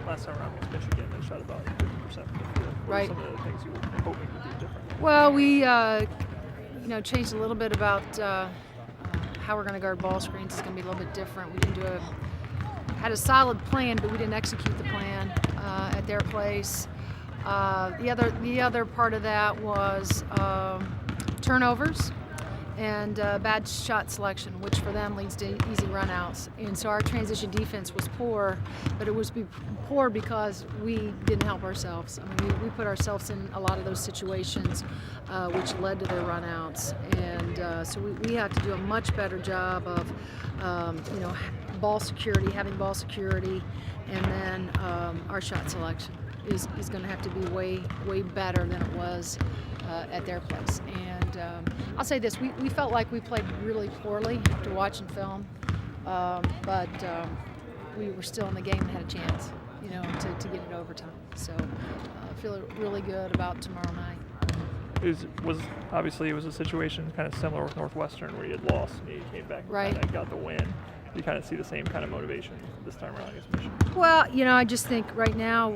last time around against Michigan, they shot about 50% from the field. What Right. are some of the things you were hoping to do differently? Well, we changed a little bit about how we're going to guard ball screens. It's going to be a little bit different. We didn't had a solid plan, but we didn't execute the plan at their place. The other part of that was turnovers and bad shot selection, which for them leads to easy runouts. And so our transition defense was poor, but it was poor because we didn't help ourselves. I mean, we put ourselves in a lot of those situations, which led to their runouts. And so we have to do a much better job of, ball security, having ball security, and then our shot selection is going to have to be way better than it was at their place. And I'll say this, we felt like we played really poorly after watching film, but we were still in the game and had a chance, to get it overtime. So I feel really good about tomorrow night. Obviously it was a situation kind of similar with Northwestern where you had lost and you came back and Right. kind of got the win. You kind of see the same kind of motivation this time around against Michigan. Well, I just think right now,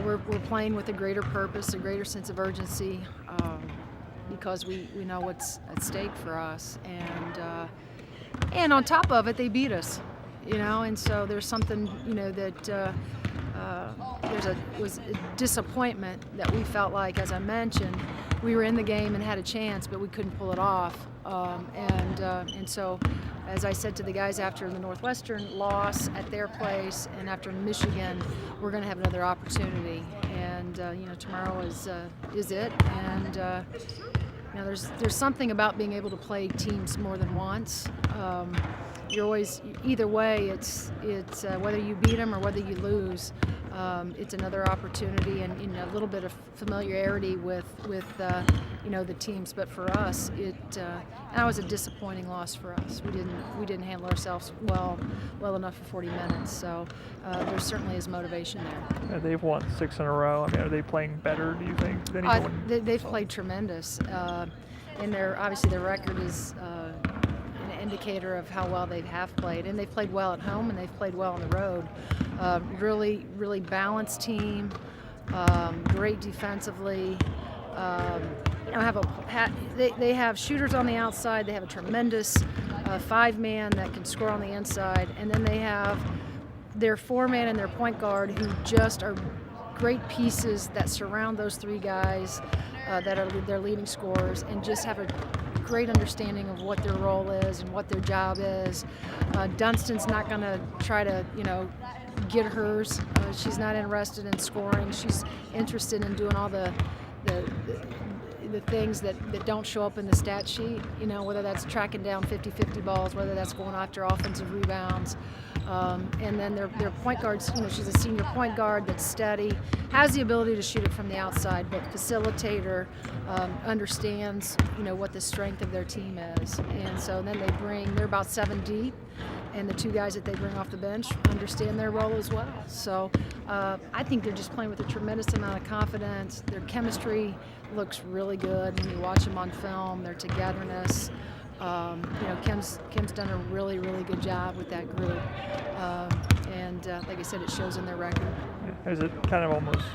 we're playing with a greater purpose, a greater sense of urgency, because we know what's at stake for us, and on top of it, they beat us, and so there's something, that was a disappointment that we felt like, as I mentioned, we were in the game and had a chance, but we couldn't pull it off, and so. As I said to the guys after the Northwestern loss at their place and after Michigan, we're going to have another opportunity. And tomorrow is it. And there's something about being able to play teams more than once. You're always either way. It's whether you beat them or whether you lose. It's another opportunity and a little bit of familiarity with the teams. But for us, that was a disappointing loss for us. We didn't handle ourselves well enough for 40 minutes. So there certainly is motivation there. Yeah, they've won 6 in a row. I mean, are they playing better, do you think, than anyone? They've played tremendous, and obviously their record is an indicator of how well they have played. And they've played well at home and they've played well on the road. Really, really balanced team. Great defensively. They have shooters on the outside. They have a tremendous 5-man that can score on the inside, and then they have their 4-man and their point guard who just are great pieces that surround those 3 guys that are their leading scorers, and just have a great understanding of what their role is and what their job is. Dunstan's not going to try to, get hers. She's not interested in scoring. She's interested in doing all the things that don't show up in the stat sheet, whether that's tracking down 50-50 balls, whether that's going after offensive rebounds. And then their point guards, she's a senior point guard that's steady, has the ability to shoot it from the outside, but facilitator, understands, what the strength of their team is. And so then they're about 7 deep, and the 2 guys that they bring off the bench understand their role as well. So I think they're just playing with a tremendous amount of confidence. Their chemistry looks really good when you watch them on film, their togetherness. Kim's done a really, really good job with that group. And like I said, it shows in their record. Is it kind of almost,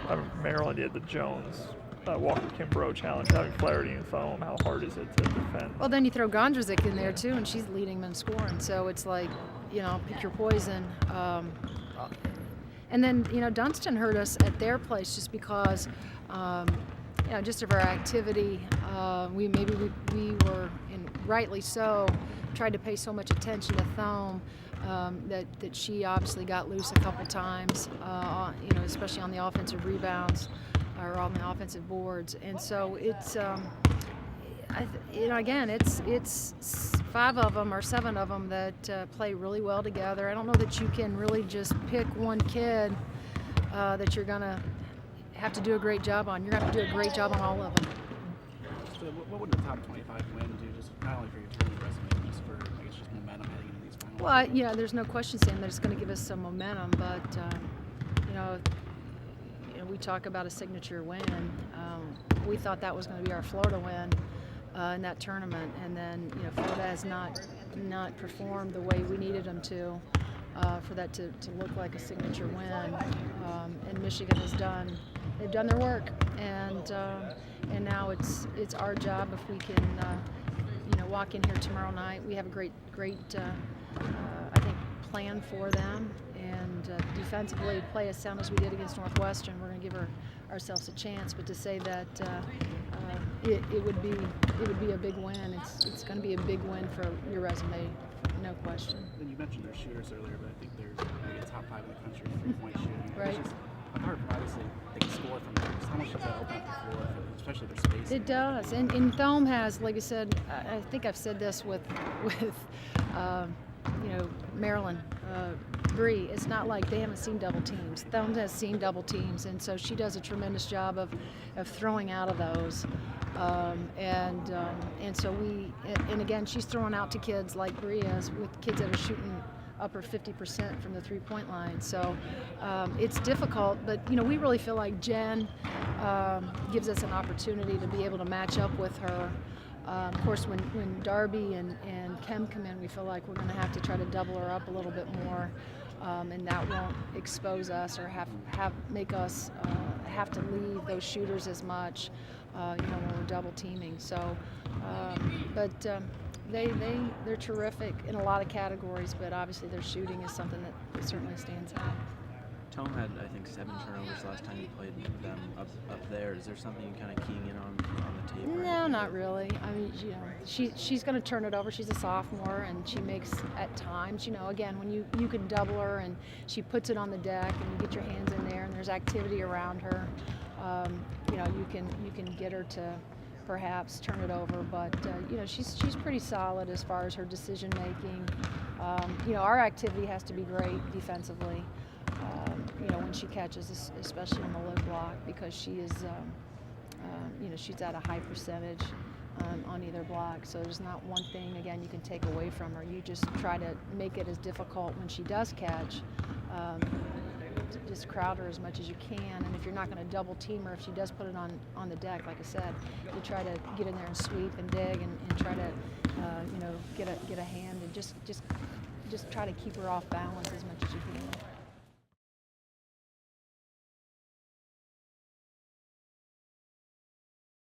Maryland did the Jones Walker Kimbrough challenge, having Flaherty and foam? How hard is it to defend? Well, then you throw Gondrzick in there too, and she's leading them in scoring. So it's like, pick your poison. And then, Dunstan hurt us at their place just because, just of our activity. We were, and rightly so, tried to pay so much attention to Thome that she obviously got loose a couple times, especially on the offensive rebounds or on the offensive boards. And so it's, again, it's 5 of them or 7 of them that play really well together. I don't know that you can really just pick one kid that you're going to have to do a great job on. You're going to have to do a great job on all of them. So what would the top 25 win do, just not only for your team, but just for, just momentum heading into these finals? Well, there's no question, Sam, that it's going to give us some momentum, but, we talk about a signature win. We thought that was going to be our Florida win in that tournament, and then, Florida has not performed the way we needed them to. for that to look like a signature win. And Michigan they've done their work, and now it's our job if we can walk in here tomorrow night. We have a great I think plan for them, and defensively play as sound as we did against Northwestern. We're going to give ourselves a chance, but to say that it would be a big win. It's going to be a big win for your resume, no question. And you mentioned their shooters earlier, but I think they're maybe a top 5 in the country in three-point shooting. Right. It's just hard, obviously, they can score from there. Just how much does that open up the floor, especially their space? It does, and Thome has, like I said, I think I've said this with Maryland, Bree. It's not like they haven't seen double teams. Thome has seen double teams, and so she does a tremendous job of throwing out of those. And so and again, she's throwing out to kids like Bree is, with kids that are shooting upper 50% from the three-point line. So it's difficult, but we really feel like Jen gives us an opportunity to be able to match up with her. Of course, when Darby and Kem come in, we feel like we're going to have to try to double her up a little bit more, and that won't expose us or make us have to leave those shooters as much, when we're double teaming. So, they're terrific in a lot of categories, but obviously their shooting is something that certainly stands out. Tom had, I think, 7 turnovers last time you played them up there. Is there something you're kind of keying in on the tape? No, not really. I mean, she's going to turn it over. She's a sophomore, and she makes, at times, again, when you can double her and she puts it on the deck and you get your hands in there and there's activity around her, you can get her to perhaps turn it over, but she's pretty solid as far as her decision making. Our activity has to be great defensively. When she catches, especially on the low block, because she is, she's at a high percentage on either block. So there's not one thing, again, you can take away from her. You just try to make it as difficult when she does catch. Just crowd her as much as you can, and if you're not going to double team her, if she does put it on the deck, like I said, you try to get in there and sweep and dig and try to get a hand and just try to keep her off balance as much as you can.